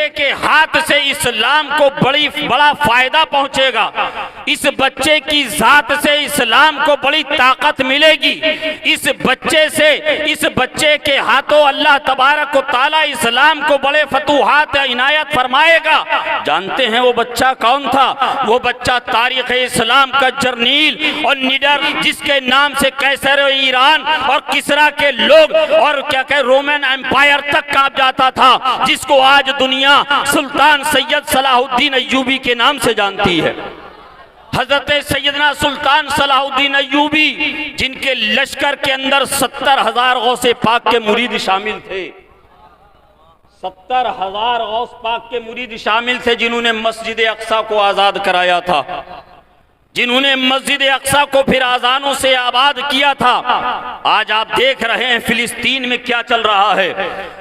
बच्चे के हाथ से इस्लाम को बड़ा फायदा पहुंचेगा, इस बच्चे की जात से इस्लाम को बड़ी ताकत मिलेगी, इस बच्चे के हाथों अल्लाह तबारक व तआला इस्लाम को बड़े फतूहात इनायत फरमाएगा। जानते हैं वो बच्चा कौन था? वो बच्चा तारीख इस्लाम का जर्नील और निडर, जिसके नाम से कैसर ईरान और किसरा के लोग और क्या कहे रोमन एम्पायर तक कांप जाता था, जिसको आज दुनिया सुल्तान सैयद सलाहुद्दीन अय्यूबी के नाम से जानती है। हजरत सैयदना सुल्तान सलाहुद्दीन अय्यूबी, जिनके लश्कर के अंदर 70,000 गौसे पाक के मुरीद शामिल थे, 70,000 गौस पाक के मुरीद शामिल थे, जिन्होंने मस्जिद अक्सा को आजाद कराया था, जिन्होंने मस्जिद अक्सा को फिर आजानों से आबाद किया था। आज आप देख रहे हैं फिलिस्तीन में क्या चल रहा है।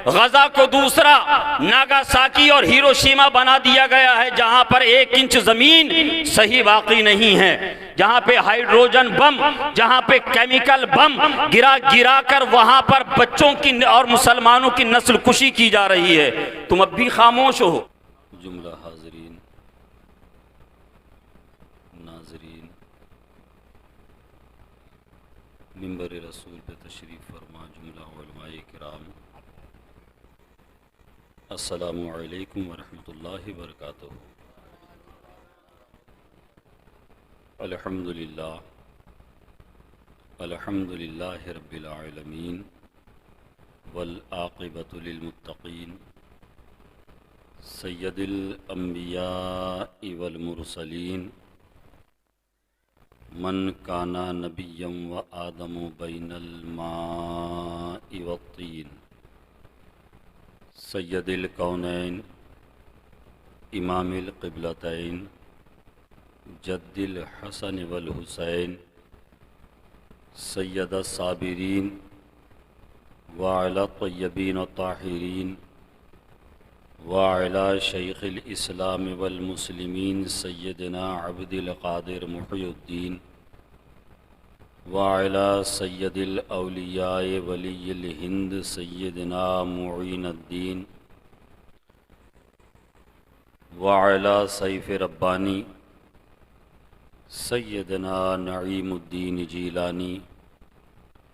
गजा को दूसरा नागासाकी और हिरोशिमा बना दिया गया है, जहां पर 1 इंच जमीन सही बाकी नहीं है, जहां पे हाइड्रोजन बम, जहां पे केमिकल बम गिरा कर वहां पर बच्चों की और मुसलमानों की नस्ल कुशी की जा रही है। तुम अब भी खामोश हो। जुमला हाज़रीन नाज़रीन, मिंबर रसूल पे तशरीफ़ फरमा जुमला उलमाए किराम, अस्सलामु अलैकुम व रहमतुल्लाहि व बरकातुहू। अल्हम्दुलिल्लाहि रब्बिल आलमीन वल आक़िबतु लिल मुत्तक़ीन सय्यदिल अंबियाइ वल मुरसलीन मन काना नबिय्यम व आदमु बैनल माइ वत्तीन सय्यदिल कौनैन इमामिल क़िबलतैन जद्दिल हसन वल हुसैन सय्यदस साबिरीन व अला तय्यबीन व ताहिरीन व अला शैखिल इस्लाम वल मुस्लिमीन सय्यदना अब्दुल क़ादिर मुहीउद्दीन व अला सय्यदिल औलियाए वलिय्यिल हिंद सय्यदना मुईनुद्दीन व अला सैफ़ रब्बानी सय्यदना नईमुद्दीन जीलानी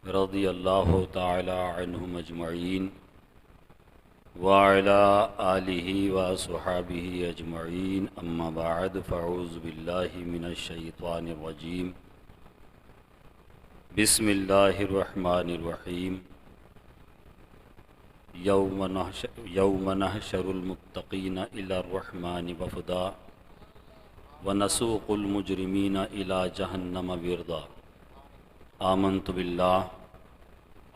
रज़ियल्लाहु ताला अन्हुम अजमईन व अला आलिहि व अस्हाबिहि अजमईन, अम्मा बाद फ़अऊज़ु बिल्लाहि मिनश शैतानिर रजीम। बिस्मिल्लाहिर रहमानिर रहीम। यौम नहशरुल मुत्तक़ीन इलर रहमानि वफ़दा व नसूक़ुल मुजरिमीन इला जहन्नम विरदा।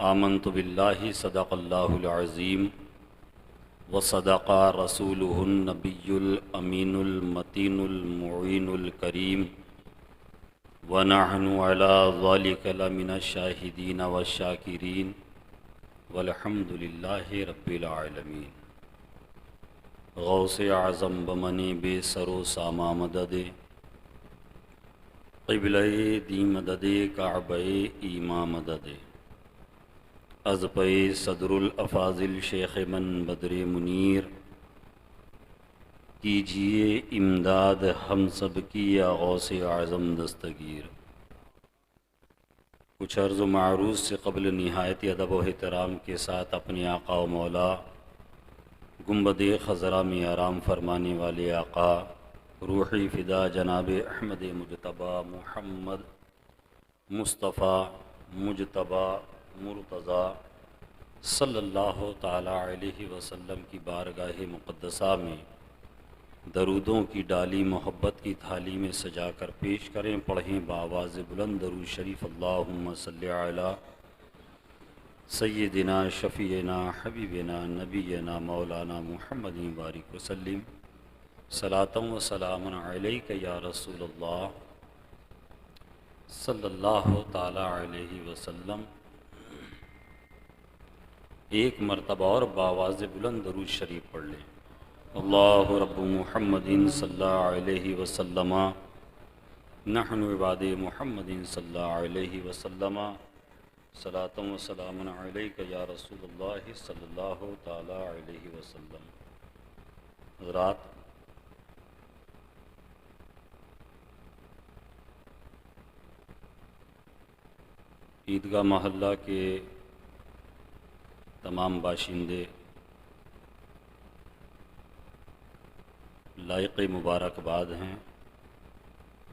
आमन्तु बिल्लाहि सदक़ल्लाहुल अज़ीम व सदक़ा रसूलुहुन नबियुल अमीनुल मतीनुल मुईनुल करीम व नहनु अला ज़ालिका लमिनश शाहिदीन व शाकिरीन वल्हम्दुलिल्लाहि रब्बिल आलमीन। गौसे आज़म बमने बेसरो सामा मददे क़िबले दी मददे काबे ईमा मददे अज़पे सदरुल अफ़ाज़िल शेख मन बदरे मुनीर कीजिए इमदाद हम सब की या गौसे आज़म दस्तगीर। कुछ अर्ज़ मारूज़ से क़ब्ल निहायत अदब व एहतराम के साथ अपने आका व मौला गुंबद ख़ज़रा में आराम फरमाने वाले आका रूही फ़िदा जनाब अहमद मुजतबा मुहम्मद मुस्तफ़ा मुजतबा मुर्तज़ा सल्लल्लाहु ताला अलैहि वसल्लम की बारगाह मुक़द्दसा में दरूदों की डाली मोहब्बत की थाली में सजा कर पेश करें। पढ़ें बावाज़ बुलंद दरूद शरीफ, अल्लाहुम्मा सल्लि अला सय्यिदिना शफ़ीना हबीबिना नबीना मौलाना मुहम्मदिन बारिक वसल्लिम सलातम व सलामन अलैका या रसूलल्लाह सल्लल्लाहु ताला अलैहि वसल्लम। एक मरतबा और बावाज़ बुलंद दरूद शरीफ पढ़ लें। अल्लाहु रब्बु मुहम्मदिन सल्लल्लाहु अलैहि वसल्लम नहनु इबादे मुहम्मदिन सल्लल्लाहु अलैहि वसल्लम सलातम व सलामुन अलैका या रसूलल्लाह सल्लल्लाहु ताला अलैहि वसल्लम। हज़रात, ईदगाह मोहल्ला के तमाम बाशिंदे लायक़ मुबारकबाद हैं।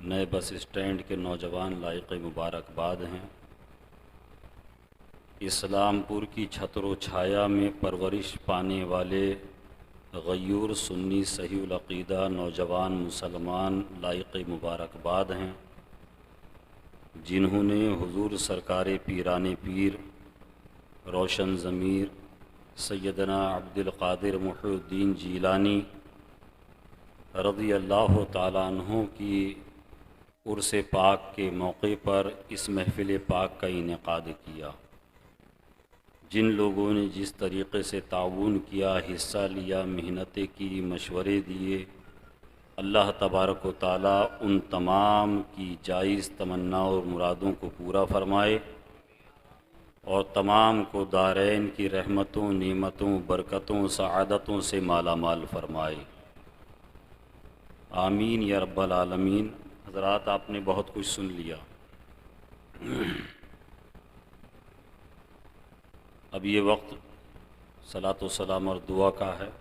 नए बस स्टैंड के नौजवान लायक़ मुबारकबाद हैं। इस्लामपुर की छतरो छाया में परवरिश पाने वाले गयूर सुन्नी सहीउल अक़ीदा नौजवान मुसलमान लायक़ मुबारकबाद हैं, जिन्होंने हुज़ूर सरकार पीराने पीर रोशन ज़मीर सैयदना अब्दुल क़ादिर मुहीउद्दीन जीलानी रज़ी अल्लाह तआला अन्हु की उर्स पाक के मौके पर इस महफ़िल पाक का इनेक़ाद किया। जिन लोगों ने जिस तरीक़े से ताउन किया, हिस्सा लिया, मेहनतें की, मशवरे दिए, अल्लाह तबारक व तआला उन तमाम की जायज़ तमन्ना और मुरादों को पूरा फ़रमाए और तमाम को दारैन की रहमतों, नेमतों, बरकतों, सआदतों से माला माल फ़रमाए। आमीन या रब्बल आलमीन। हज़रात, आपने बहुत कुछ सुन लिया। अब ये वक्त सलात व सलाम और दुआ का है।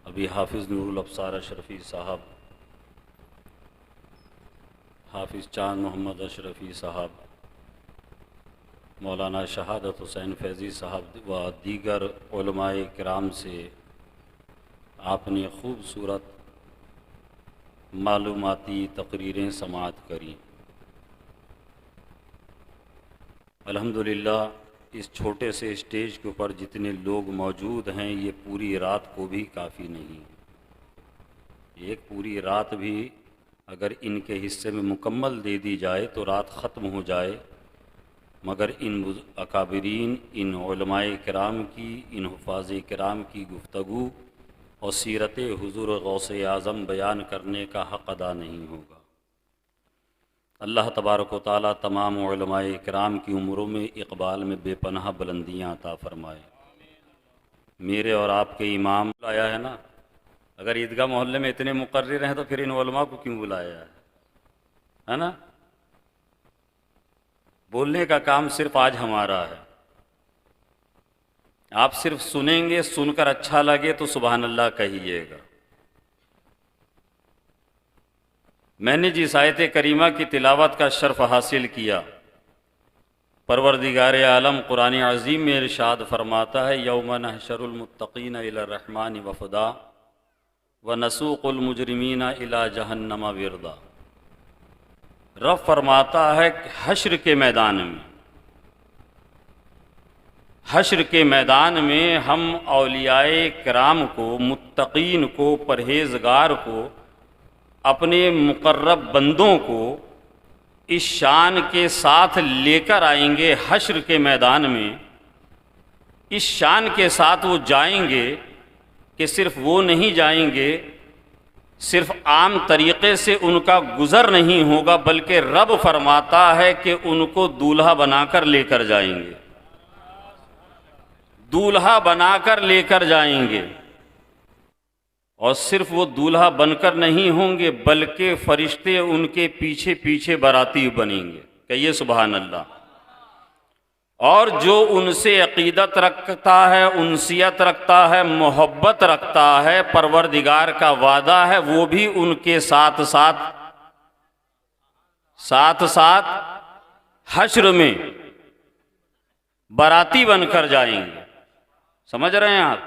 अभी हाफिज़ नूरुल अब्सार अशरफ़ी साहब, हाफिज़ चांद मोहम्मद अशरफ़ी साहब, मौलाना शहादत हुसैन फैज़ी साहब व दीगर उलमाए किराम से आपने खूबसूरत मालूमाती तकरीरें समाअत करी। अल्हम्दुलिल्लाह इस छोटे से स्टेज के ऊपर जितने लोग मौजूद हैं, ये पूरी रात को भी काफ़ी नहीं। एक पूरी रात भी अगर इनके हिस्से में मुकम्मल दे दी जाए तो रात ख़त्म हो जाए, मगर इन अकाबिरीन, इन उलमाए किराम की, इन हुफ़ाज़ किराम की गुफ्तगू और सीरत हुज़ूर गौसे आज़म बयान करने का हक़ अदा नहीं होगा। अल्लाह तबारक व तआला तमाम उलमाए किराम की उम्रों में इक़बाल में बेपनाह बुलंदियाँ अता फ़रमाए। मेरे और आपके इमाम बुलाया है ना, अगर ईदगाह मोहल्ले में इतने मुक़र्रिर हैं तो फिर इन उलमा को क्यों बुलाया है ना? बोलने का काम सिर्फ आज हमारा है। आप सिर्फ सुनेंगे, सुनकर अच्छा लगे तो सुबहान अल्लाह कहिएगा। मैंने जिस आयत करीमा की तिलावत का शर्फ हासिल किया, परवरदिगार आलम कुरान अज़ीम में इरशाद फरमाता है, यौम नहशरुल मुत्तक़ीन इला रहमान वफ़दा व नसूक़ुल मुजरिमीन इला जहन्नम विरदा। रब फरमाता है हश्र के मैदान में, हश्र के मैदान में हम औलियाए किराम को, मुत्तक़ीन को, परहेज़गार को, अपने मुक़र्रब बंदों को इस शान के साथ लेकर आएंगे। हश्र के मैदान में इस शान के साथ वो जाएंगे कि सिर्फ वो नहीं जाएंगे, सिर्फ आम तरीक़े से उनका गुज़र नहीं होगा, बल्कि रब फरमाता है कि उनको दूल्हा बनाकर लेकर जाएंगे, दूल्हा बनाकर लेकर जाएंगे। और सिर्फ वो दूल्हा बनकर नहीं होंगे, बल्कि फरिश्ते उनके पीछे पीछे बाराती बनेंगे। कहिए सुभान अल्लाह। और जो उनसे अक़ीदत रखता है, उनसियत रखता है, मोहब्बत रखता है, परवरदिगार का वादा है, वो भी उनके साथ साथ हश्र में बाराती बनकर जाएंगे। समझ रहे हैं आप?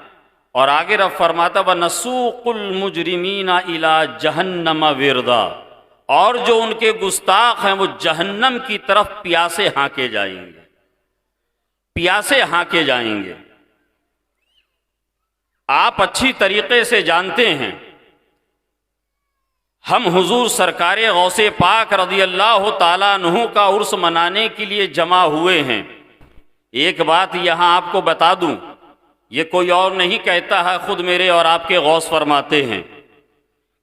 और आगे रब फरमाता व नसूक़ुल मुजरिमीना इला जहन्नम विरदा, और जो उनके गुस्ताख हैं वो जहन्नम की तरफ प्यासे हाँके जाएंगे, प्यासे हाँके जाएंगे। आप अच्छी तरीके से जानते हैं, हम हुजूर सरकारे गौसे पाक रज़ी अल्लाह ताला अन्हु का उर्स मनाने के लिए जमा हुए हैं। एक बात यहां आपको बता दूं, ये कोई और नहीं कहता है, खुद मेरे और आपके गौस फरमाते हैं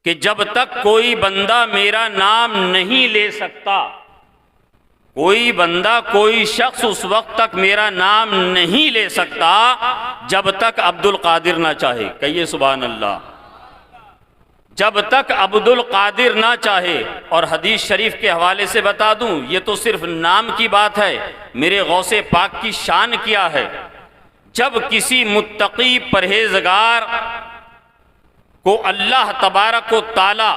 कि जब तक कोई बंदा मेरा नाम नहीं ले सकता, कोई बंदा, कोई शख्स उस वक्त तक मेरा नाम नहीं ले सकता जब तक अब्दुल कादिर ना चाहे। कहिए सुभान अल्लाह। जब तक अब्दुल कादिर ना चाहे। और हदीस शरीफ के हवाले से बता दूं, ये तो सिर्फ नाम की बात है, मेरे गौसे पाक की शान क्या है। जब किसी मुत्तकी परहेजगार को अल्लाह तबारक व ताला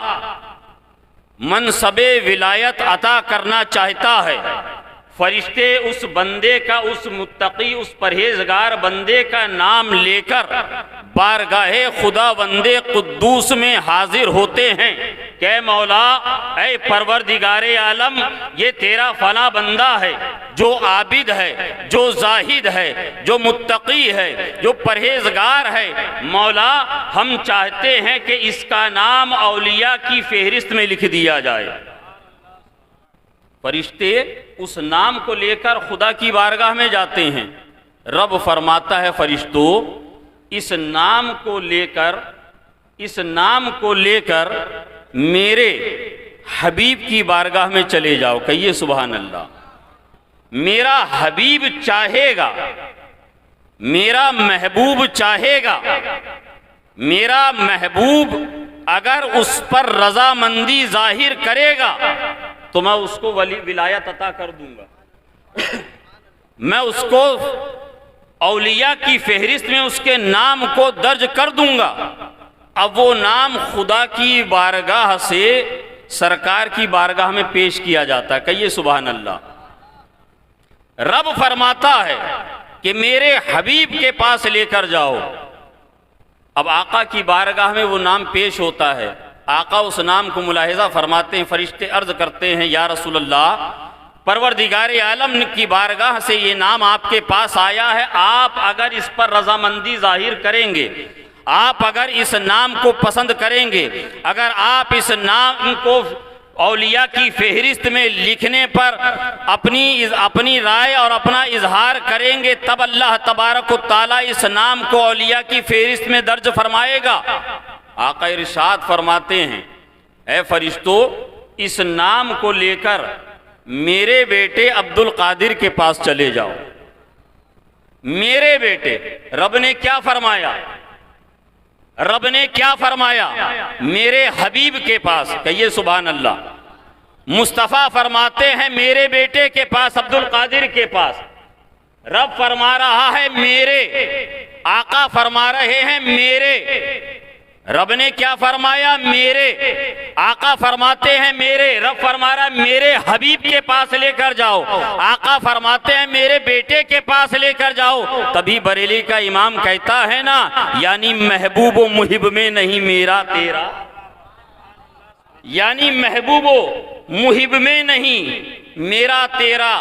मनसबे विलायत अता करना चाहता है, फरिश्ते उस बंदे का, उस मुत्तकी, उस परहेजगार बंदे का नाम लेकर बारगाहे खुदा बंदे कुद्दूस में हाजिर होते हैं। के मौला, ऐ परवरदिगारे आलम, ये तेरा फला बंदा है जो आबिद है, जो जाहिद है, जो मुत्तकी है, जो परहेजगार है। मौला, हम चाहते हैं कि इसका नाम औलिया की फेहरिस्त में लिख दिया जाए। फरिश्ते उस नाम को लेकर खुदा की बारगाह में जाते हैं। रब फरमाता है, फरिश्तों, इस नाम को लेकर मेरे हबीब की बारगाह में चले जाओ। कहिए सुभान अल्लाह। मेरा हबीब चाहेगा, मेरा महबूब चाहेगा, मेरा महबूब अगर उस पर रजामंदी जाहिर करेगा तो मैं उसको विलायत अता कर दूंगा। मैं उसको औलिया की फेहरिस्त में उसके नाम को दर्ज कर दूंगा। अब वो नाम खुदा की बारगाह से सरकार की बारगाह में पेश किया जाता है। कहिए सुभान अल्लाह। रब फरमाता है कि मेरे हबीब के पास लेकर जाओ। अब आका की बारगाह में वो नाम पेश होता है। आका उस नाम को मुलाहिजा फरमाते हैं। फरिश्ते अर्ज करते हैं, या रसूल अल्लाह, परवरदिगारे आलम की बारगाह से ये नाम आपके पास आया है। आप अगर इस पर रजामंदी जाहिर करेंगे, आप अगर इस नाम को पसंद करेंगे, अगर आप इस नाम को औलिया की फेहरिस्त में लिखने पर अपनी राय और अपना इजहार करेंगे, तब अल्लाह तबारक व ताला इस नाम को औलिया की फेहरिस्त में दर्ज फरमाएगा। आका इरशाद फरमाते हैं, ऐ फरिश्तों, इस नाम को लेकर मेरे बेटे अब्दुल कादिर के पास चले जाओ। मेरे बेटे, रब ने क्या फरमाया? रब ने क्या फरमाया? मेरे हबीब के पास। कहिए सुभान अल्लाह। मुस्तफ़ा फरमाते हैं मेरे बेटे के पास, अब्दुल कादिर के पास। रब फरमा रहा है मेरे, आका फरमा रहे हैं मेरे। रब ने क्या फरमाया? मेरे। आका फरमाते हैं मेरे। रब फरमा रहा है मेरे हबीब के पास लेकर जाओ। आका फरमाते हैं मेरे बेटे के पास लेकर जाओ। तभी बरेली का इमाम कहता है ना, यानी महबूब व मुहिब में नहीं मेरा तेरा, यानी महबूब व मुहिब में नहीं मेरा तेरा।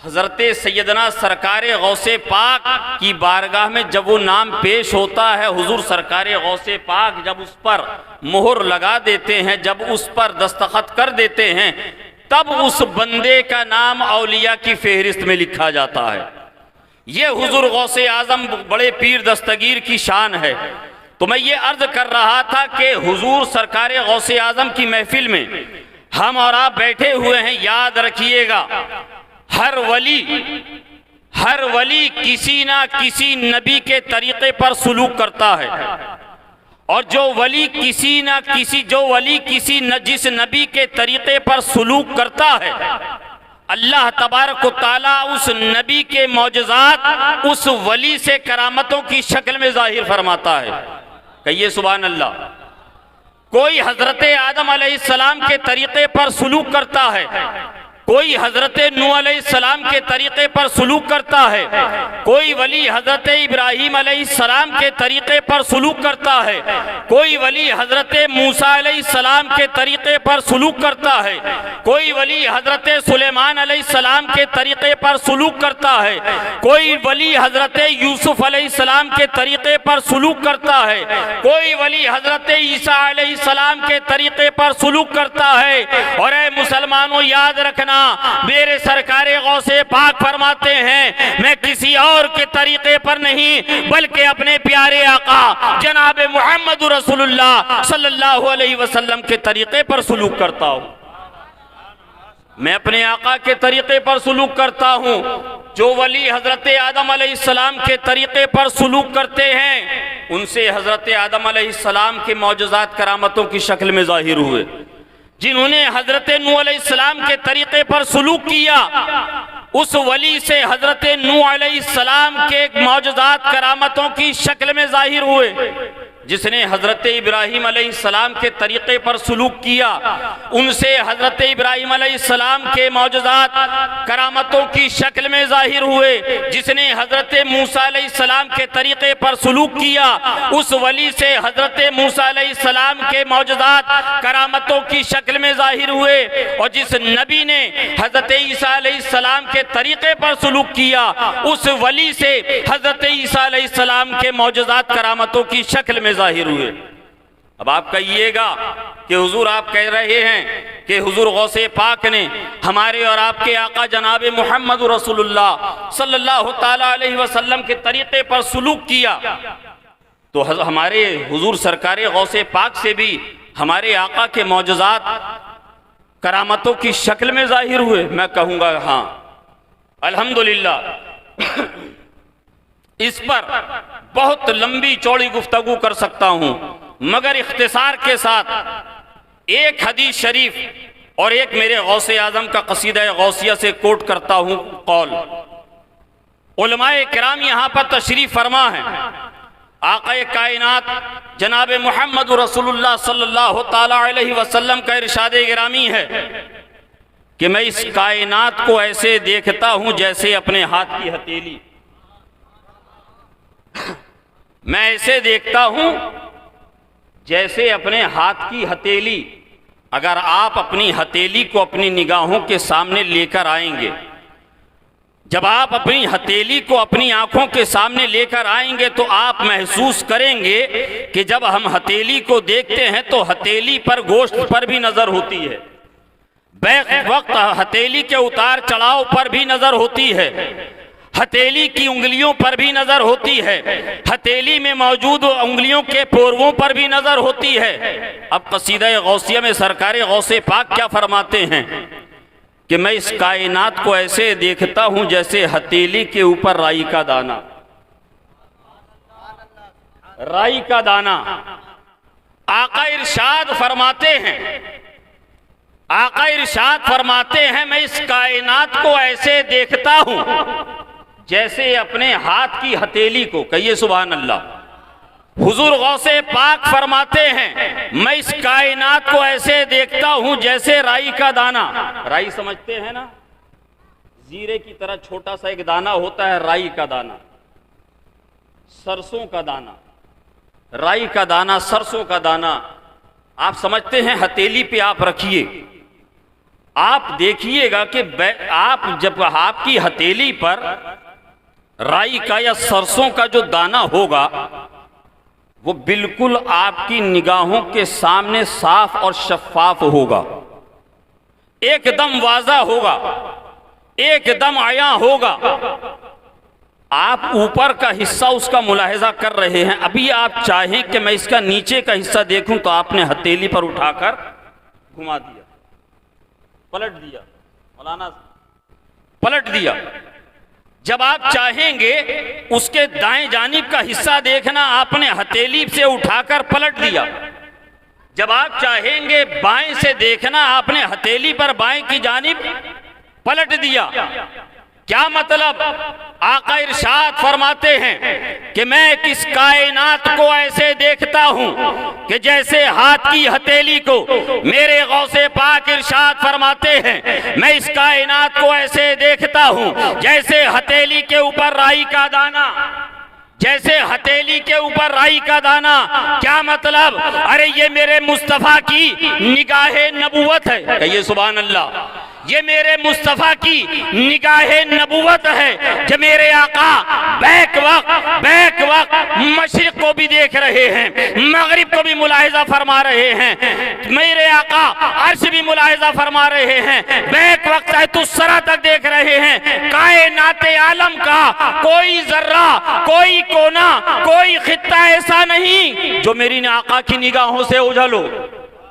हजरत सैयदना सरकारे गौसे पाक की बारगाह में जब वो नाम पेश होता है, हुजूर सरकारे गौसे पाक जब उस पर मोहर लगा देते हैं, जब उस पर दस्तखत कर देते हैं, तब उस बंदे का नाम औलिया की फेहरिस्त में लिखा जाता है। ये हुजूर गौसे आजम बड़े पीर दस्तगीर की शान है। तो मैं ये अर्ज कर रहा था कि हुजूर सरकारे गौसे आजम की महफिल में हम और आप बैठे हुए हैं। याद रखिएगा, हर वली किसी ना किसी नबी के तरीके पर सुलूक करता है। और जो वली किसी जिस नबी के तरीके पर सुलूक करता है, अल्लाह तबारक व ताला उस नबी के मौजज़ात उस वली से करामतों की शक्ल में जाहिर फरमाता है। कहिए सुभान अल्लाह। कोई हजरत आदम अलैहिस्सलाम के तरीके पर सुलूक करता है, कोई हजरत नूह अलैहिस्सलाम के तरीके पर सुलूक करता है, कोई वली हजरत इब्राहीम अलैहिस्सलाम के तरीके पर सुलूक करता है, कोई वली हजरत मूसा अलैहिस्सलाम के तरीके पर सुलूक करता है, कोई वली हजरत सुलेमान अलैहिस्सलाम के तरीके पर सुलूक करता है, कोई वली हजरत यूसुफ अलैहिस्सलाम के तरीके पर सुलूक करता है, कोई वली हजरत ईसा अलैहिस्सलाम के तरीके पर सुलूक करता है। और ऐ मुसलमानों, याद रखना, मेरे सरकारे गौसे पाक फरमाते हैं मैं किसी और के तरीके पर नहीं बल्कि अपने प्यारे आका जनाब मोहम्मद रसूलुल्लाह सल्लल्लाहु अलैहि वसल्लम के तरीके पर सुलूक करता हूं। मैं अपने आका के तरीके पर सुलूक करता हूँ। जो वली हजरत आदम अलैहिस्सलाम के तरीके पर सुलूक करते हैं उनसे हजरत आदम अलैहिस्सलाम के मौजज़ात करामतों की शक्ल में जाहिर हुए। जिन्होंने हजरत नूह अलैहिस्सलाम के तरीके पर सुलूक किया उस वली से हजरत नूह अलैहिस्सलाम के मौजज़ात करामतों की शक्ल में जाहिर हुए। जिसने हजरत इब्राहीम अलैहिस्सलाम के तरीके पर सुलूक किया उनसे हजरत इब्राहीम अलैहिस्सलाम के मौजज़ात करामतों की शक्ल में जाहिर हुए। जिसने हजरत मूसा अलैहिस्सलाम के तरीके पर सुलूक किया उस वली से हजरत मूसा अलैहिस्सलाम के मौजज़ात करामतों की शक्ल में जाहिर हुए। और जिस नबी ने हजरत ईसा अलैहिस्सलाम के तरीके पर सुलूक किया उस वली से हजरत ईसा अलैहिस्सलाम के मौजज़ात करामतों की शक्ल में जाहिर हुए। अब आप कहिएगा कि हुजूर आप कह रहे हैं कि हुजूर गौसे पाक ने हमारे और आपके आका जनाब मोहम्मद रसूलुल्लाह सल्लल्लाहु ताला अलैहि वसल्लम के तरीके पर सुलूक किया, तो हमारे हुजूर सरकार गौसे पाक से भी हमारे आका के मौजज़ात करामतों की शक्ल में जाहिर हुए। मैं कहूँगा हाँ अल्हम्दुलिल्लाह। इस पर बहुत लंबी चौड़ी गुफ्तगू कर सकता हूं, मगर इख्तिसार के साथ एक हदीस शरीफ और एक मेरे गौसे आजम का कसीदा गौसिया से कोट करता हूं कौल। उलमाए किराम यहां पर तशरीफ फरमा है। आक़ाए कायनात जनाब मोहम्मद रसूलुल्लाह सल्लल्लाहु ताला अलैहि वसल्लम का इरशाद गिरामी है कि मैं इस कायनात को ऐसे देखता हूं जैसे अपने हाथ की हथेली। मैं ऐसे देखता हूं जैसे अपने हाथ की हथेली। अगर आप अपनी हथेली को अपनी निगाहों के सामने लेकर आएंगे, जब आप अपनी हथेली को अपनी आंखों के सामने लेकर आएंगे तो आप महसूस करेंगे कि जब हम हथेली को देखते हैं तो हथेली पर गोश्त पर भी नजर होती है, बैक वक्त हथेली के उतार चढ़ाव पर भी नजर होती है, हथेली की उंगलियों पर भी नजर होती है, हथेली में मौजूद उंगलियों के पोरवों पर भी नजर होती है। अब कसीदा गौसिया में सरकार गौसे पाक क्या फरमाते हैं कि मैं इस कायनात को ऐसे देखता हूं जैसे हथेली के ऊपर राई का दाना। राई का दाना। आका इरशाद फरमाते हैं, आका इरशाद फरमाते हैं मैं इस कायनात को ऐसे देखता हूं जैसे अपने हाथ की हथेली को। कहिए सुभान अल्लाह। हुजूर गौसे पाक फरमाते हैं मैं इस कायनात को ऐसे देखता हूं जैसे राई का दाना। राई समझते हैं ना, जीरे की तरह छोटा सा एक दाना होता है राई का दाना, सरसों का दाना। राई का दाना, सरसों का दाना आप समझते हैं, हथेली पे आप रखिए, आप देखिएगा कि आप जब आपकी हथेली पर राई का या सरसों का जो दाना होगा वो बिल्कुल आपकी निगाहों के सामने साफ और शफाफ होगा, एकदम वाज़ा होगा, एकदम आया होगा। आप ऊपर का हिस्सा उसका मुलाहिजा कर रहे हैं, अभी आप चाहें कि मैं इसका नीचे का हिस्सा देखूं तो आपने हथेली पर उठाकर घुमा दिया, पलट दिया, मौलाना पलट दिया। जब आप चाहेंगे उसके दाएं जानिब का हिस्सा देखना, आपने हथेली से उठाकर पलट दिया। जब आप चाहेंगे बाएं से देखना, आपने हथेली पर बाएं की जानिब पलट दिया। क्या मतलब? आका इरशाद फरमाते हैं कि मैं किस कायनात को ऐसे देखता हूं कि जैसे हाथ की हथेली को। मेरे गौसे पाक इरशाद फरमाते हैं मैं इस कायनात को ऐसे देखता हूं जैसे हथेली के ऊपर राई का दाना, जैसे हथेली के ऊपर राई का दाना। क्या मतलब? अरे ये मेरे मुस्तफा की निगाहे नबुवत है। कहिए सुभान अल्लाह। ये मेरे मुस्तफा की निगाहे नबुवत है कि मेरे आका बैक वक्त मशरिक को भी देख रहे हैं, मगरिब को भी मुलाहिजा फरमा रहे हैं, मेरे आका अर्श भी मुलाहिजा फरमा रहे हैं, बैक वक्त तुस्सरा तक देख रहे हैं। कायनाते आलम का कोई जर्रा, कोई कोना, कोई खित्ता ऐसा नहीं जो मेरी आका की निगाहों से ओझल हो।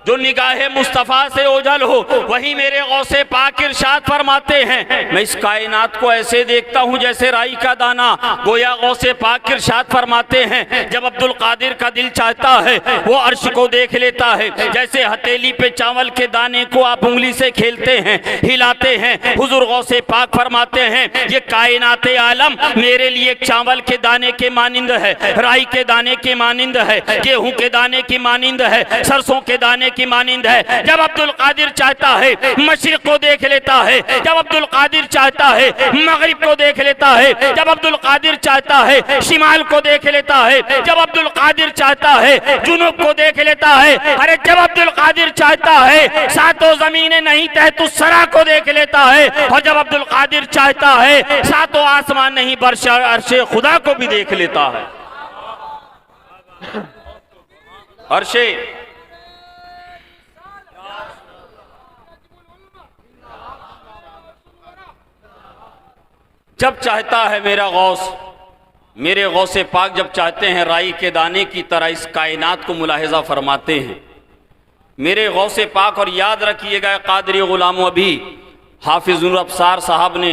जो निगाहे मुस्तफ़ा से ओझल हो। वही मेरे गौसे पाक इरशाद फरमाते हैं, मैं इस कायनात को ऐसे देखता हूँ जैसे राई का दाना। गोया गौसे पाक इरशाद फरमाते हैं, जब अब्दुल कादिर का दिल चाहता है वो अर्श को देख लेता है, जैसे हथेली पे चावल के दाने को आप उंगली से खेलते हैं, हिलाते हैं। हुजूर गौसे पाक फरमाते हैं, ये कायनात आलम मेरे लिए चावल के दाने के मानिंद है, राई के दाने के मानिंद है, गेहूं के दाने की मानिंद है, सरसों के दाने की मानिंद है। जब अब्दुल कादिर चाहता है मशरिक को देख लेता है, जब अब्दुल कादिर चाहता है मगरिब को देख लेता है, जब अब्दुल कादिर चाहता है शिमाल को देख लेता है, जब अब्दुल कादिर चाहता है जुनूब को देख लेता है। अरे जब अब्दुल कादिर चाहता है सातों जमीनें नहीं तहत सरा को देख लेता है, और जब अब्दुल कादिर चाहता है सातों आसमान नहीं बर्शा अर्शे खुदा को भी देख लेता है। अर्शे जब चाहता है मेरा गौस, मेरे गौसे पाक जब चाहते हैं राई के दाने की तरह इस कायनात को मुलाहिजा फरमाते हैं मेरे गौसे पाक। और याद रखिएगा कादरी गुलाम अभी हाफिजुल अब्सार साहब ने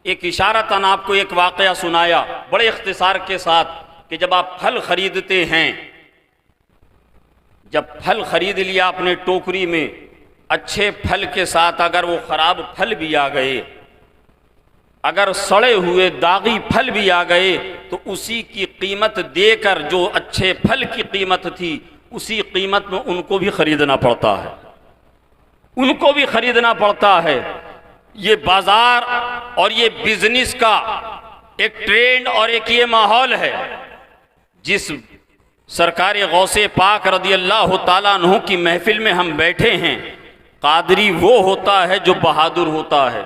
एक इशारतन आपको एक वाकया सुनाया बड़े इख्तिसार के साथ कि जब आप फल खरीदते हैं, जब फल खरीद लिया अपने टोकरी में, अच्छे फल के साथ अगर वो खराब फल भी आ गए, अगर सड़े हुए दागी फल भी आ गए, तो उसी की कीमत देकर जो अच्छे फल की कीमत थी उसी कीमत में उनको भी खरीदना पड़ता है, उनको भी खरीदना पड़ता है। ये बाजार और ये बिजनेस का एक ट्रेंड और एक ये माहौल है। जिस सरकार गौसे पाक रदी अल्लाह ताला अन्हु की महफिल में हम बैठे हैं, कादरी वो होता है जो बहादुर होता है,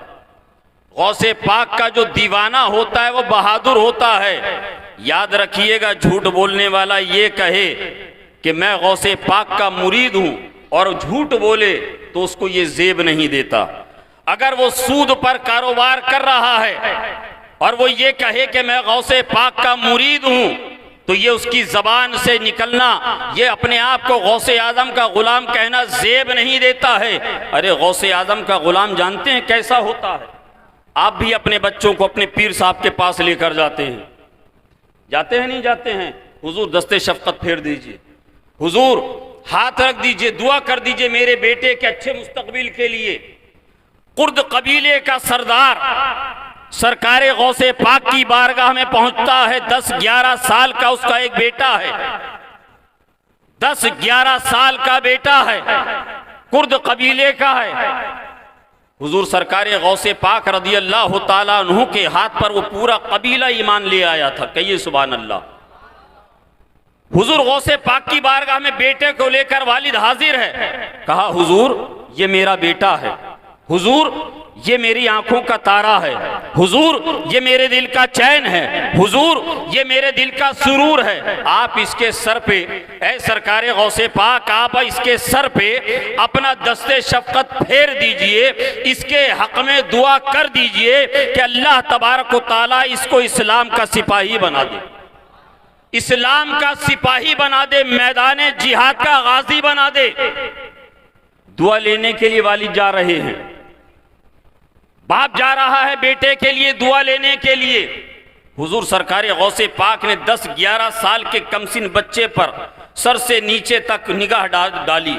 गौसे पाक का जो दीवाना होता है वो बहादुर होता है। याद रखिएगा, झूठ बोलने वाला ये कहे कि मैं गौसे पाक का मुरीद हूं और झूठ बोले तो उसको ये जेब नहीं देता। अगर वो सूद पर कारोबार कर रहा है और वो ये कहे कि मैं गौसे पाक का मुरीद हूं, तो ये उसकी जबान से निकलना, ये अपने आप को गौसे आजम का गुलाम कहना जेब नहीं देता है। अरे गौसे आजम का गुलाम जानते हैं कैसा होता है? आप भी अपने बच्चों को अपने पीर साहब के पास लेकर जाते हैं, जाते हैं नहीं जाते हैं? हुजूर दस्ते शफकत फेर दीजिए, हुजूर हाथ रख दीजिए, दुआ कर दीजिए मेरे बेटे के अच्छे मुस्तकबिल के लिए। कुर्द कबीले का सरदार सरकारे गौसे पाक की बारगाह में पहुंचता है। 10-11 साल का उसका एक बेटा है, 10-11 साल का बेटा है, कुर्द कबीले का है। हुजूर सरकारे गौसे पाक रदी अल्लाह ताला अन्हु के हाथ पर वो पूरा कबीला ईमान ले आया था। कहिए सुभान अल्लाह। हुजूर गौसे पाक की बारगाह में बेटे को लेकर वालिद हाजिर है। कहा हुजूर ये मेरा बेटा है, हुजूर ये मेरी आंखों का तारा है, हुजूर ये मेरे दिल का चैन है, हुजूर ये मेरे दिल का सुरूर है। आप इसके सर पे, ऐ सरकारे गौसे पाक, आप इसके सर पे अपना दस्ते शफकत फेर दीजिए, इसके हक में दुआ कर दीजिए कि अल्लाह तबारक व तआला इसको इस्लाम का सिपाही बना दे, इस्लाम का सिपाही बना दे, मैदान जिहाद का गाजी बना दे। दुआ लेने के लिए वालिद जा रहे हैं, बाप जा रहा है बेटे के लिए दुआ लेने के लिए। हुजूर सरकारे गौसे पाक ने 10-11 साल के कमसिन बच्चे पर सर से नीचे तक निगाह डाली।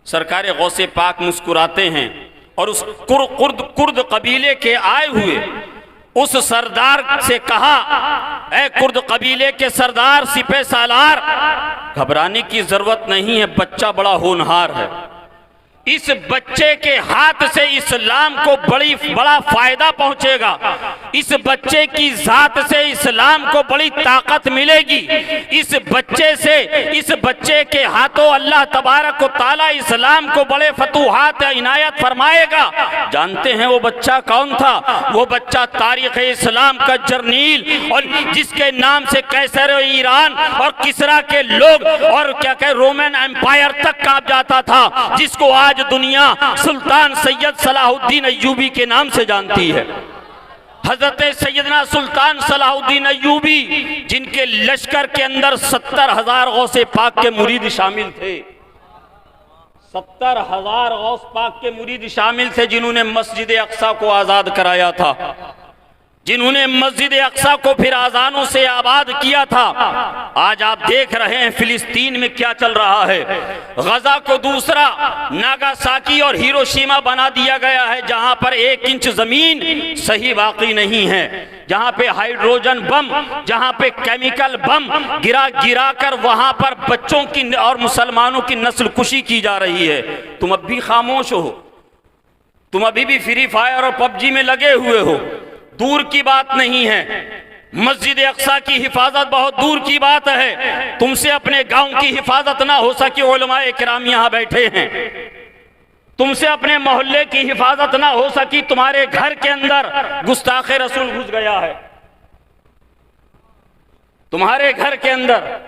सरकारे गौसे पाक मुस्कुराते हैं और उस कुर्द कबीले के आए हुए उस सरदार से कहा, ऐ कुर्द कबीले के सरदार सिपह सालार, घबराने की जरूरत नहीं है, बच्चा बड़ा होनहार है। इस बच्चे के हाथ से इस्लाम को बड़ा फायदा पहुंचेगा, इस बच्चे की जात से इस्लाम को बड़ी ताकत मिलेगी। इस बच्चे से, इस बच्चे के हाथों अल्लाह तबारक व तआला इस्लाम को बड़े फतूहात इनायत फरमाएगा। जानते हैं वो बच्चा कौन था? वो बच्चा तारीख इस्लाम का जर्नील, और जिसके नाम से कैसर ईरान और किसरा के लोग और क्या कहे रोमन एम्पायर तक कांप जाता था, जिसको आज दुनिया सुल्तान सैयद सलाहुद्दीन अय्यूबी के नाम से जानती है। हजरत सैयदना सुल्तान सलाहुद्दीन अय्यूबी, जिनके लश्कर के अंदर 70,000 गौसे पाक के मुरीद शामिल थे, 70,000 गौस पाक के मुरीद शामिल थे जिन्होंने मस्जिद अक्सा को आज़ाद कराया था, जिन्होंने मस्जिद अक्सा को फिर आजानों से आबाद किया था। आज आप देख रहे हैं फिलिस्तीन में क्या चल रहा है। गजा को दूसरा नागासाकी और हिरोशिमा बना दिया गया है, जहां पर 1 इंच जमीन सही बाकी नहीं है, जहां पे हाइड्रोजन बम, जहां पे केमिकल बम गिरा गिरा कर वहां पर बच्चों की और मुसलमानों की नस्ल कुशी की जा रही है। तुम अब भी खामोश हो, तुम अभी भी फ्री फायर और पबजी में लगे हुए हो। दूर की बात नहीं है, मस्जिद अक्सा की हिफाजत बहुत दूर की बात है। तुमसे अपने गांव की हिफाजत ना हो सके, उलमाए किराम यहां बैठे हैं। तुमसे अपने मोहल्ले की हिफाजत ना हो सकी, तुम्हारे घर के अंदर गुस्ताखे रसूल घुस गया है। तुम्हारे घर के अंदर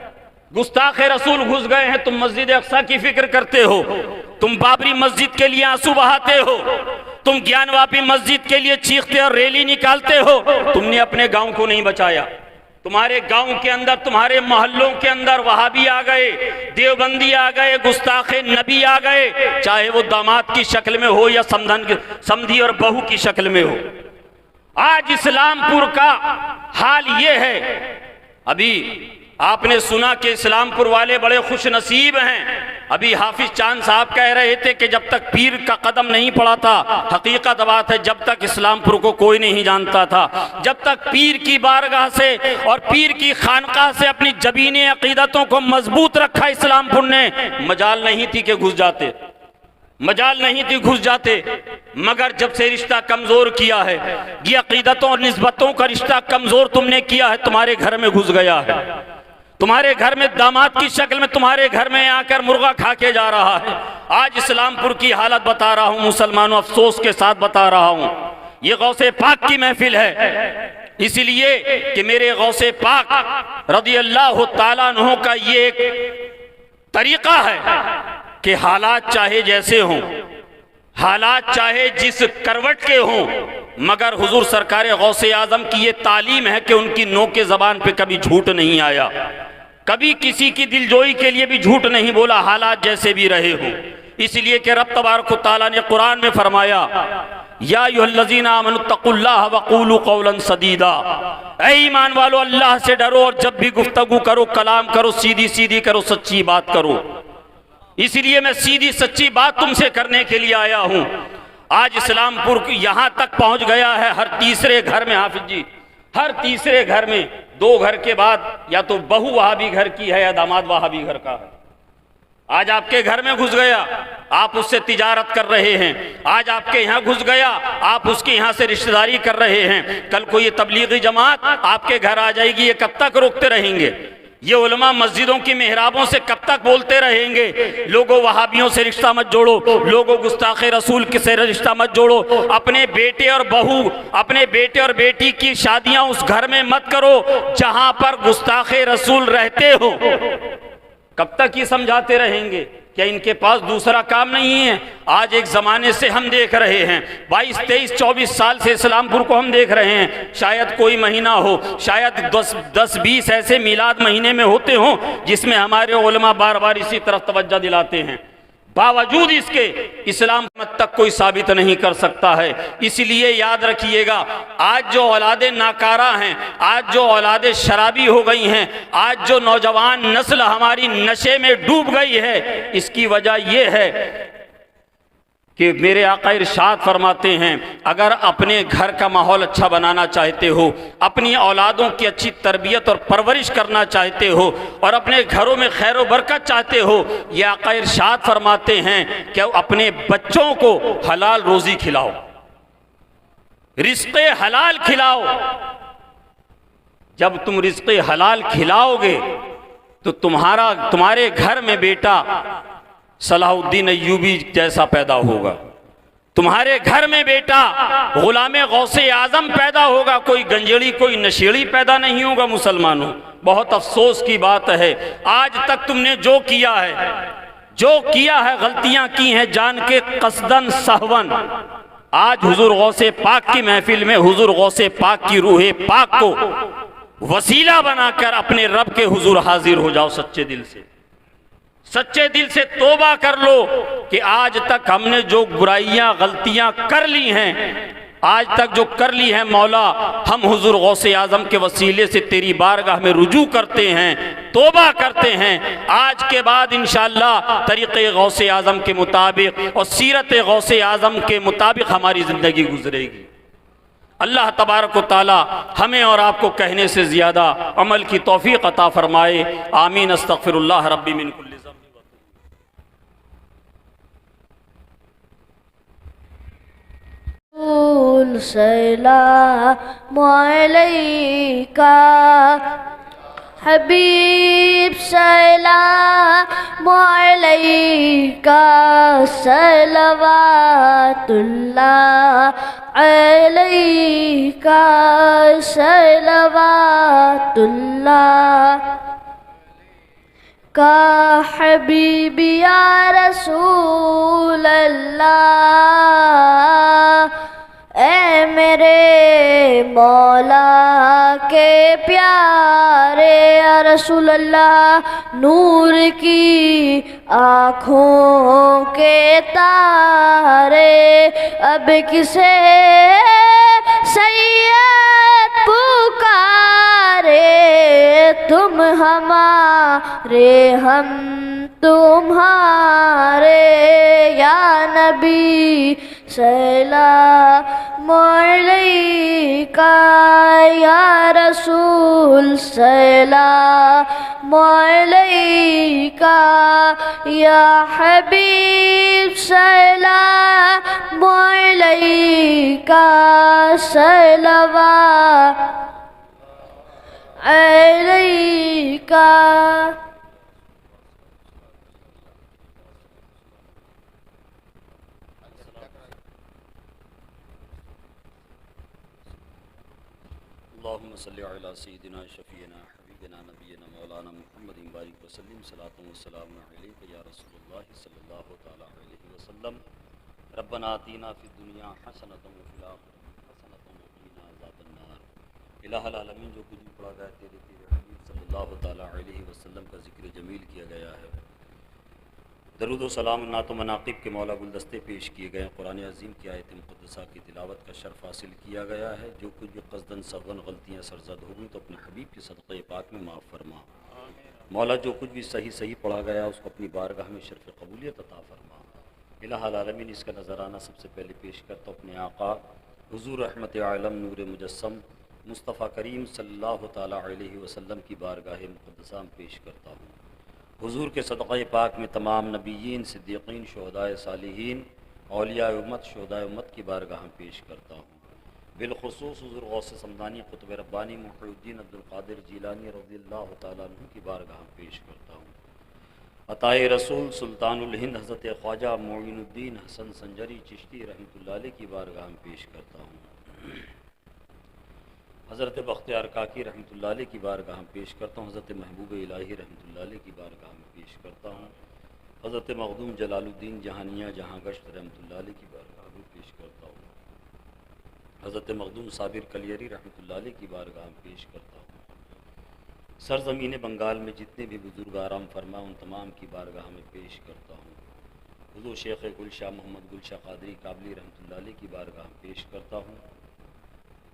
गुस्ताखे रसूल घुस गए हैं। तुम मस्जिद अक्सा की फिक्र करते हो, तुम बाबरी मस्जिद के लिए आंसू बहाते हो, तुम ज्ञानवापी मस्जिद के लिए चीखते और रैली निकालते हो। तुमने अपने गांव को नहीं बचाया। तुम्हारे गांव के अंदर, तुम्हारे मोहल्लों के अंदर वहाबी आ गए, देवबंदी आ गए, गुस्ताखे नबी आ गए, चाहे वो दामाद की शक्ल में हो या समधी और बहू की शक्ल में हो। आज इस्लामपुर का हाल ये है। अभी आपने सुना कि इस्लामपुर वाले बड़े खुश नसीब हैं। अभी हाफिज चांद साहब कह रहे थे कि जब तक पीर का कदम नहीं पड़ा था, हकीकत बात है जब तक इस्लामपुर को कोई नहीं जानता था, जब तक पीर की बारगाह से और पीर की खानकाह से अपनी जबीने अकीदतों को मजबूत रखा इस्लामपुर ने, मजाल नहीं थी कि घुस जाते, मजाल नहीं थी घुस जाते। मगर जब से रिश्ता कमजोर किया है, ये अकीदतों और निस्बतों का रिश्ता कमजोर तुमने किया है, तुम्हारे घर में घुस गया है। तुम्हारे घर में दामाद की शक्ल में तुम्हारे घर में आकर मुर्गा खा के जा रहा है। आज इस्लामपुर की हालत बता रहा हूं मुसलमानों, अफसोस के साथ बता रहा हूं। ये गौसे पाक की महफिल है, इसलिए कि मेरे गौसे पाक रज़ी अल्लाह ताला अन्हु का ये एक तरीका है कि हालात चाहे जैसे हों, हालात चाहे जिस करवट के हों, मगर हुजूर सरकार गौसे आजम की ये तालीम है कि उनकी नोके जबान पे कभी झूठ नहीं आया, कभी किसी की दिलजोई के लिए भी झूठ नहीं बोला, हालात जैसे भी रहे हो। इसलिए कि रब तबारक तआला ने कुरान में फरमाया, या अय्युहल्लज़ीना आमनुत्तकुल्लाह वक़ूलू क़ौलन सदीदा, ऐ ईमान वालो अल्लाह से डरो और जब भी गुफ्तगू करो, कलाम करो, सीधी सीधी करो, सच्ची बात करो। इसलिए मैं सीधी सच्ची बात तुमसे करने के लिए आया हूं। आज इस्लामपुर यहां तक पहुंच गया है, हर तीसरे घर में, हाफिज जी, हर तीसरे घर में 2 घर के बाद या तो बहू वहाबी घर की है या दामाद वहाबी घर का है। आज आपके घर में घुस गया, आप उससे तिजारत कर रहे हैं। आज आपके यहाँ घुस गया, आप उसके यहाँ से रिश्तेदारी कर रहे हैं। कल को ये तबलीगी जमात आपके घर आ जाएगी, ये कब तक रोकते रहेंगे? ये उलमा मस्जिदों की मेहराबों से कब तक बोलते रहेंगे, लोगों वहाबियों से रिश्ता मत जोड़ो, लोगों गुस्ताखे रसूल से रिश्ता मत जोड़ो, अपने बेटे और बहू, अपने बेटे और बेटी की शादियां उस घर में मत करो जहां पर गुस्ताखे रसूल रहते हो। कब तक ये समझाते रहेंगे? क्या इनके पास दूसरा काम नहीं है? आज एक ज़माने से हम देख रहे हैं, 22, 23, 24 साल से इस्लामपुर को हम देख रहे हैं। शायद कोई महीना हो, शायद 10-20 ऐसे मिलाद महीने में होते हों जिसमें हमारे उलमा बार बार इसी तरफ तवज्जो दिलाते हैं। बावजूद इसके इस्लाम तक कोई साबित नहीं कर सकता है। इसलिए याद रखिएगा, आज जो औलादे नाकारा हैं, आज जो औलादे शराबी हो गई हैं, आज जो नौजवान नस्ल हमारी नशे में डूब गई है, इसकी वजह यह है कि मेरे आका इरशाद फरमाते हैं, अगर अपने घर का माहौल अच्छा बनाना चाहते हो, अपनी औलादों की अच्छी तरबियत और परवरिश करना चाहते हो और अपने घरों में खैर व बरकत चाहते हो, ये आका इरशाद फरमाते हैं कि अपने बच्चों को हलाल रोजी खिलाओ, रिज़्क़े हलाल खिलाओ। जब तुम रिज़्क़े हलाल खिलाओगे तो तुम्हारे घर में बेटा सलाहुद्दीन अय्यूबी जैसा पैदा होगा, तुम्हारे घर में बेटा गुलामे गौसे आजम पैदा होगा, कोई गंजेड़ी कोई नशेड़ी पैदा नहीं होगा। मुसलमानों, बहुत अफसोस की बात है, आज तक तुमने जो किया है गलतियां की हैं जान के, कसदन सहवन। आज हुजूर गौसे पाक की महफिल में हुजूर गौसे पाक की रूहे पाक को वसीला बनाकर अपने रब के हुजूर हाजिर हो जाओ सच्चे दिल से। सच्चे दिल से तौबा कर लो कि आज तक हमने जो बुराइयां गलतियां कर ली हैं, आज तक जो कर ली है मौला, हम हुजूर गौसे आज़म के वसीले से तेरी बारगाह में रुजू करते हैं, तौबा करते हैं। आज के बाद इंशाअल्लाह तरीक़े गौसे आज़म के मुताबिक और सीरत गौसे आज़म के मुताबिक हमारी ज़िंदगी गुजरेगी। अल्लाह तबारक व तआला हमें और आपको कहने से ज़्यादा अमल की तौफीक अता फरमाए। आमीन। अस्तग़फिरुल्लाह रब्बी मिन कुल्लि ज़ंब। सलाम अलैका हबीब सलाम अलैका सलवातुल्लाह अलैका सलवातुल्लाह का हबीबी या रसूल अल्लाह। ए मेरे मौला के प्यारे या रसूल अल्लाह, नूर की आँखों के तारे, अब किसे सैयद पुकारे, तुम हमारे हम तुम्हारे, या नबी सलाम अलैका या रसूल सलाम अलैका या हबीब सलाम अलैका सलवा अलैका। अल्लाहुम्मा सल्लि अला सय्यिदिना शफ़ीना हबीबिना नबीना मौलाना मुहम्मदिन बारिक वसल्लिम सलातु वस्सलामु अलैका या रसूलुल्लाह सल्लल्लाहु तआला अलैहि वसल्लम। रब्बना आतीना फ़िद दुनिया हसनतन व फ़िल आखिरति हसनतन व क़िना अज़ाबन्नार। इलाहुल आलमीन, जो कुछ भी पढ़ा गया तेरे हबीब सल्लल्लाहु तआला अलैहि वसल्लम का ज़िक्र जमील किया गया है, दरूद व सलाम नात मनाक़िब के मौला गुलदस्ते पेश किए गए, कुरान अज़ीम की आयत मुक़द्दसा की तिलावत का शर्फ़ हासिल किया गया है। जो कुछ भी क़स्दन सग़वन गलतियाँ सरज़द हो गई तो अपने हबीब के सदक़े पाक में माफ़ फरमा। मौला, जो कुछ भी सही सही पढ़ा गया उसको अपनी बारगाह में शर्फ़ क़बूलियत अता फरमा। इलाहुल आलमीन, इसका नज़राना सबसे पहले पेश करता अपने आका हुज़ूर रहमत आलम नूर मुजस्सम मुस्तफ़ा करीम सल्लल्लाहु तआला अलैहि वसल्लम की बारगाह मुक़द्दसा में पेश करता हूँ। हुज़ूर के सदक़े पाक में तमाम नबीयीन, सिद्दीक़ीन, शुहदाए सालिहीन, औलियाए उम्मत, शुहदाए उम्मत की बारगाह में पेश करता हूँ। बिलख़ुसूस हुज़ूर गौसे समदानी क़ुतब रब्बानी मुहीउद्दीन अब्दुल क़ादिर जीलानी रज़ियल्लाहु तआला अन्हु की बारगाह में पेश करता हूँ। अताए रसूल सुल्तानुल हिंद हज़रत ख्वाजा मोइनुद्दीन हसन संजरी चिश्ती रहमतुल्लाह अलैह की बारगाह में पेश करता हूँ। हज़रत बख्तियार काकी रहमतुल्लाह अलैह की बारगाह में पेश करता हूँ। हज़रत महबूब इलाही रहमतुल्लाह अलैह की बारगाह में पेश करता हूँ। हज़रत मखदूम जलालुद्दीन जहानिया जहाँ गश्त रहमतुल्लाह अलैह की बारगाह में पेश करता हूँ। हज़रत मखदूम साबिर कलियरी रहमतुल्लाह अलैह की बारगाह में पेश करता हूँ। सरज़मीन बंगाल में जितने भी बुज़ुर्ग आराम फरमा उन तमाम की बारगाह में पेश करता हूँ। हुज़ूर शेख गुलशाह मोहम्मद गुलशाह क़ादरी काबली रहमतुल्लाह अलैह की बारगाह में पेश करता हूँ।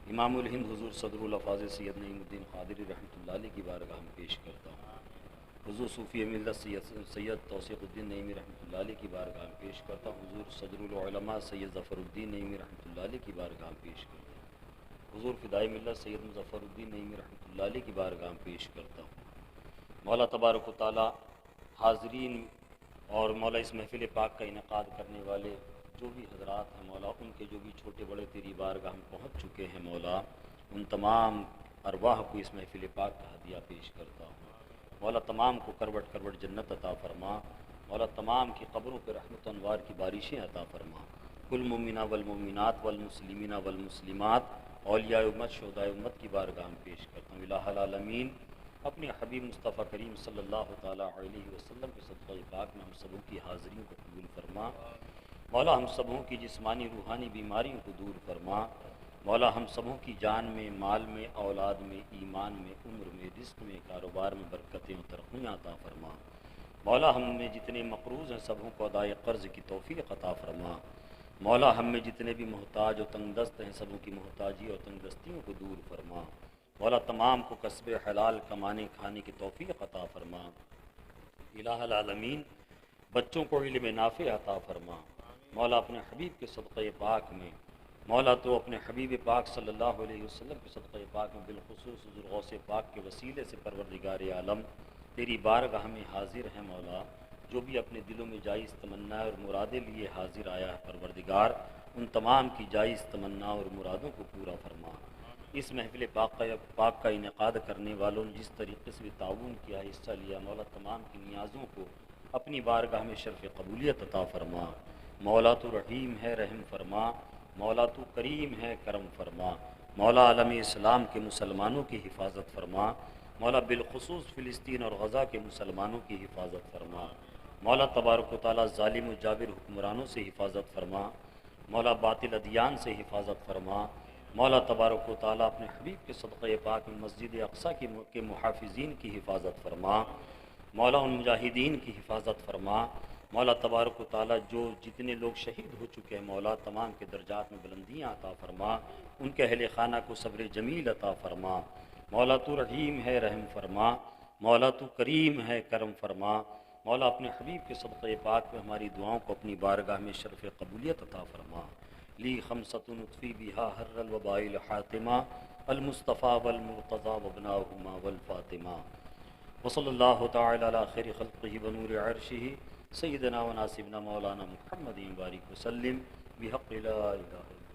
इमामुल हिंद हुज़ूर सदरुल अफ़ाज़ सैयद नईमुद्दीन क़ादरी रहमतुल्लाह अलैह की बारगाह में पेश करता हूँ। हुज़ूर सूफ़ी मिल्लत सैयद तौसीक़ुद्दीन नईमी रहमतुल्लाह अलैह की बारगाह में पेश करता हूँ। हुज़ूर सदरुल उलमा सैयद ज़फ़रुद्दीन नईमी रहमतुल्लाह अलैह की बारगाह में पेश करता हूँ। हुज़ूर फ़िदाई मिल्लत सैयद मुज़फ़्फ़रुद्दीन नईमी रहमतुल्लाह अलैह की बारगाह में पेश करता हूँ। मौला तबारक व तआला हाज़रीन और मौला इस महफ़िल पाक का इनेक़ाद करने वाले जो भी हज़रात हैं मौला, उनके जो भी छोटे बड़े तेरी बारगाह में पहुँच चुके हैं मौला, उन तमाम अरवाह को इस महफ़िल पाक का हदिया पेश करता हूँ। मौला, तमाम को करवट करवट जन्नत अता फ़रमा। मौला, तमाम की क़ब्रों पर रहमत अनवार की बारिशें अता फ़रमा। कुल मुमिना वल मुमिनात वल मुस्लिमीना वल मुस्लिमात औलिया उम्मत शुहदाए उम्मत की बारगाह में पेश करता हूँ। इलाहुल आलमीन, अपने हबीब मुस्तफ़ा करीम सल्लल्लाहु तआला अलैहि वसल्लम के सदक़े पाक में हम सबों की हाज़िरी को कबूल फरमा। मौला, हम सबों की जिस्मानी रूहानी बीमारियों को दूर फरमा। मौला, हम सबों की जान में, माल में, औलाद में, ईमान में, उम्र में, रिज़्क़ में, कारोबार में बरकतें और तरक्कियाँ अता फरमा। मौला हम में जितने मकरूज़ हैं सबों को अदाए कर्ज़ की तौफ़ीक़ अता फ़रमा। मौला हम में जितने भी मोहताज और तंगदस्त हैं सबों की मोहताजी और तंगदस्तियों को दूर फरमा। मौला तमाम को कस्बे हलाल कमाने खाने की तौफ़ीक़ अता फ़रमा। इलाहुल आलमीन बच्चों को इल्म नाफ़े अता फ़रमा। मौला अपने हबीब के सदक़े पाक में, मौला तो अपने हबीब पाक सल्लल्लाहु अलैहि वसल्लम के सदक़े पाक में बिलख़ुसूस हुज़ूर गौसे पाक के वसीले से परवरदिगार आलम तेरी बारगाह में हाजिर है। मौला जो भी अपने दिलों में जायज़ तमन्ना और मुरादें लिए हाजिर आया है परवरदिगार, उन तमाम की जायज़ तमन्ना और मुरादों को पूरा फरमा। इस महफ़िल पाक का इनेकाद करने वालों ने जिस तरीके से भी ताउन किया, हिस्सा लिया, मौला तमाम की नियाज़ों को अपनी बारगाह में शर्फ़ कबूलियत अता फ़रमा। मौला तो रहीम है रहम फरमा, मौला तो करीम है करम फरमा। मौला आलम इस्लाम के मुसलमानों की हिफाजत फरमा। मौला बिलख़ुसूस फ़िलिस्तीन और गज़ा के मुसलमानों की हिफाजत फरमा। मौला तबारक व तआला ज़ालिम व जाबिर हुक्मरानों से हिफाजत फरमा। मौला बातिल अदियान से हिफाजत फरमा। मौला तबारक व तआला अपने हबीब के सदक़े पाक में मस्जिद अक़सा के मुहाफ़िज़ीन की हिफाजत फरमा। मौला उन मुजाहिदीन की हिफाजत फरमा। मौला तबारक व तआला जो जितने लोग शहीद हो चुके हैं मौला तमाम के दर्जात में बुलंदियाँ अता फ़रमा। उनके अहले खाना को सब्र जमील अता फ़रमा। मौला तू रहीम है रहम फरमा। मौला तू करीम है करम फरमा। मौला अपने हबीब के सदक़े पाक में हमारी दुआओं को अपनी बारगाह में शर्फ़ कबूलियत अता फ़रमा। ली खमसतुन उत्फ़ी बिहा हर्रल वबाइल हातिमा अल मुस्तफ़ा वल मुर्तज़ा वबनाहुमा वल फ़ातिमा व सल्लल्लाहु तआला अला खैरि ख़ल्क़िही व नूरि अर्शिही सय्यिदना व नासिबना मौलाना मुहम्मदिन बारिक व सल्लिम बिहक़्क़ि ला इलाहा इल्लल्लाह।